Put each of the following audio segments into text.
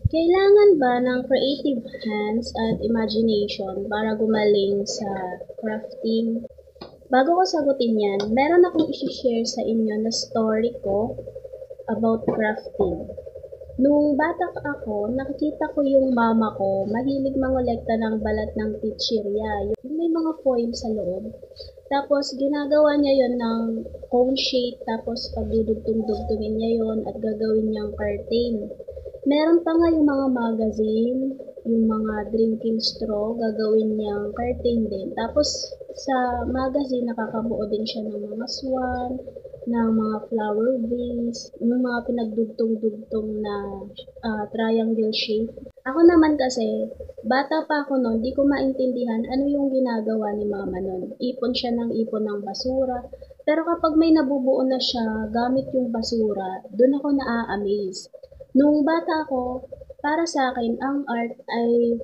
Kailangan ba ng creative hands at imagination para gumaling sa crafting? Bago ko sagutin yan, meron akong isi-share sa inyo na story ko about crafting. Nung bata ako, nakikita ko yung mama ko mahilig mangolekta ng balat ng chichirya, yung may mga foil sa loob. Tapos ginagawa niya yon ng cone shape, tapos pagdudugtong-dugtungin niya yon at gagawin niyang curtain. Meron pa nga yung mga magazine, yung mga drinking straw, gagawin niyang curtain din. Tapos sa magazine, nakakabuo din siya ng mga swan, ng mga flower vase, yung mga pinagdugtong-dugtong na triangle shape. Ako naman kasi, bata pa ako noon, di ko maintindihan ano yung ginagawa ni mama noon. Ipon siya ng ipon ng basura. Pero kapag may nabubuo na siya gamit yung basura, doon ako naa-amaze. Nung bata ako, para sa akin, ang art ay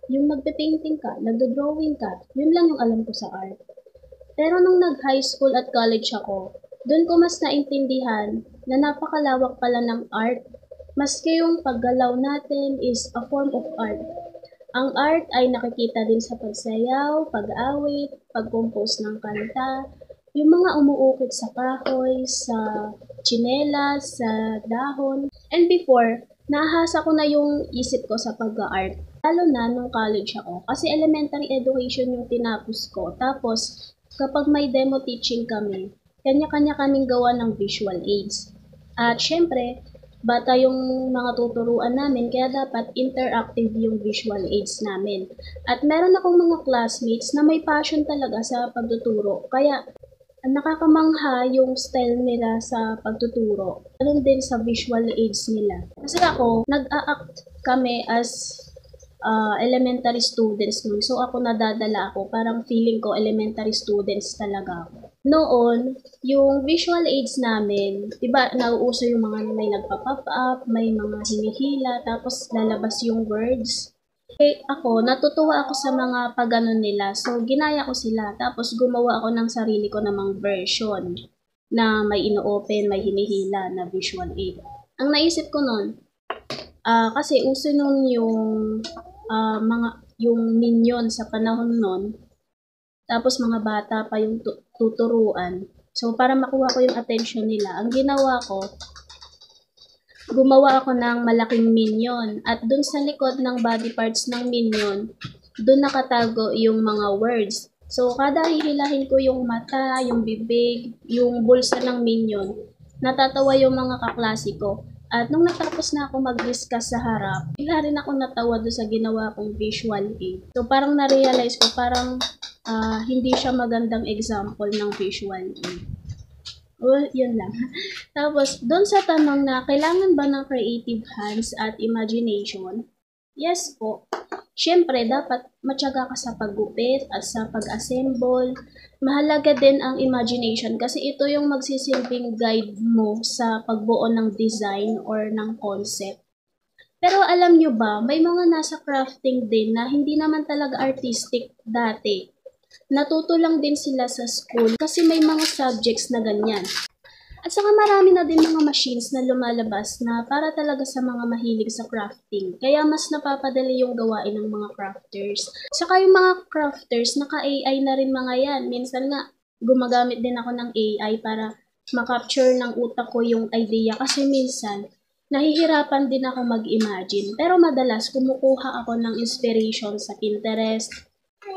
yung nagpe-painting ka, nagdo-drawing ka, yun lang yung alam ko sa art. Pero nung nag-high school at college ako, doon ko mas naintindihan na napakalawak pala ng art. Maski yung paggalaw natin is a form of art. Ang art ay nakikita din sa pagsayaw, pag-awit, pag-compose ng kanta, yung mga umuukit sa kahoy, sa tsinelas, sa dahon. And before, nahasa ko na yung isip ko sa pag-art. Lalo na nung college ako. Kasi elementary education yung tinapos ko. Tapos, kapag may demo teaching kami, kanya-kanya kaming gawa ng visual aids. At syempre, bata yung mga tuturuan namin, kaya dapat interactive yung visual aids namin. At meron akong mga classmates na may passion talaga sa pagtuturo. Kaya nakakamangha yung style nila sa pagtuturo. Ganun din sa visual aids nila. Kasi ako, nag-a-act kami as elementary students nun. So ako nadadala ako, parang feeling ko elementary students talaga ako. Noon, yung visual aids namin, iba, nauuso yung mga may nagpa-pop up, may mga hinihila, tapos lalabas yung words. Ako, natutuwa ako sa mga pagganon nila. So, ginaya ko sila. Tapos, gumawa ako ng sarili ko namang version na may ino-open, may hinihila na visual aid. Ang naisip ko nun, kasi uso nun yung minion sa panahon nun. Tapos, mga bata pa yung tuturuan. So, para makuha ko yung attention nila, ang ginawa ko, gumawa ako ng malaking minion at dun sa likod ng body parts ng minion, dun nakatago yung mga words. So, kada hihilahin ko yung mata, yung bibig, yung bulsa ng minion, natatawa yung mga kaklase ko. At nung natapos na ako mag-discuss sa harap, bigla rin ako natawa doon sa ginawa kong visual aid. So, parang na-realize ko, parang hindi siya magandang example ng visual aid. Well, yun lang. Tapos, doon sa tanong na kailangan ba ng creative hands at imagination? Yes po. Siyempre, dapat matyaga ka sa paggupit at sa pag-assemble. Mahalaga din ang imagination kasi ito yung magsisilbing guide mo sa pagbuo ng design or ng concept. Pero alam nyo ba, may mga nasa crafting din na hindi naman talaga artistic dati. Natuto lang din sila sa school kasi may mga subjects na ganyan. At saka marami na din mga machines na lumalabas na para talaga sa mga mahilig sa crafting. Kaya mas napapadali yung gawain ng mga crafters. Saka yung mga crafters, naka-AI na rin mga yan. Minsan nga, gumagamit din ako ng AI para makapture ng utak ko yung idea. Kasi minsan, nahihirapan din ako mag-imagine. Pero madalas, kumukuha ako ng inspiration sa Pinterest.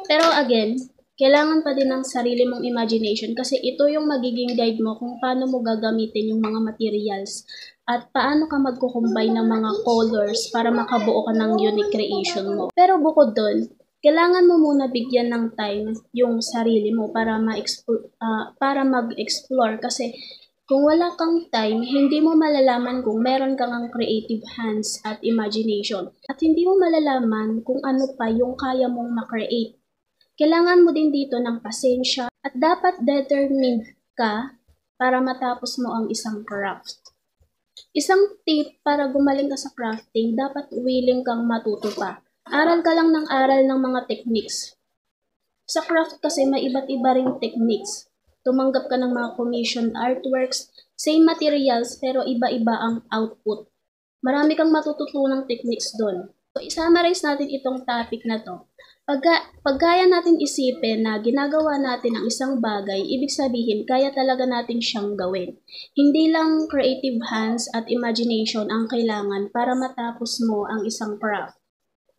Pero again, kailangan pa din ng sarili mong imagination kasi ito yung magiging guide mo kung paano mo gagamitin yung mga materials at paano ka magkukumbine ng mga colors para makabuo ka ng unique creation mo. Pero bukod doon, kailangan mo muna bigyan ng time yung sarili mo para mag-explore kasi kung wala kang time, hindi mo malalaman kung meron kang ang creative hands at imagination at hindi mo malalaman kung ano pa yung kaya mong ma-create. Kailangan mo din dito ng pasensya at dapat determined ka para matapos mo ang isang craft. Isang tip para gumaling ka sa crafting, dapat willing kang matuto pa. Aral ka lang ng aral ng mga techniques. Sa craft kasi may iba't iba ring techniques. Tumanggap ka ng mga commissioned artworks, same materials pero iba-iba ang output. Marami kang matututunang techniques doon. So, i-summarize natin itong topic na to. Pagkaya natin isipin na ginagawa natin ang isang bagay, ibig sabihin, kaya talaga natin siyang gawin. Hindi lang creative hands at imagination ang kailangan para matapos mo ang isang craft.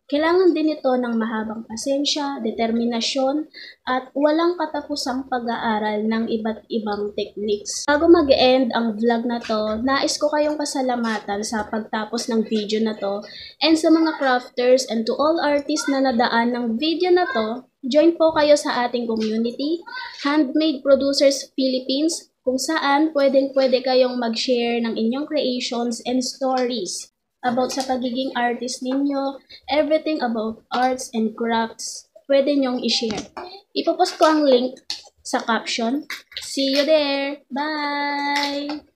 Kailangan din ito ng mahabang pasensya, determinasyon, at walang katapusang pag-aaral ng iba't ibang techniques. Bago mag-end ang vlog na to, nais ko kayong pasalamatan sa pagtapos ng video na to, and sa mga crafters and to all artists na nadaan ng video na to, join po kayo sa ating community, Handmade Producers Philippines, kung saan pwedeng-pwede kayong mag-share ng inyong creations and stories about sa pagiging artist ninyo, everything about arts and crafts, pwede nyong i-share. Ipopost ko ang link sa caption. See you there! Bye!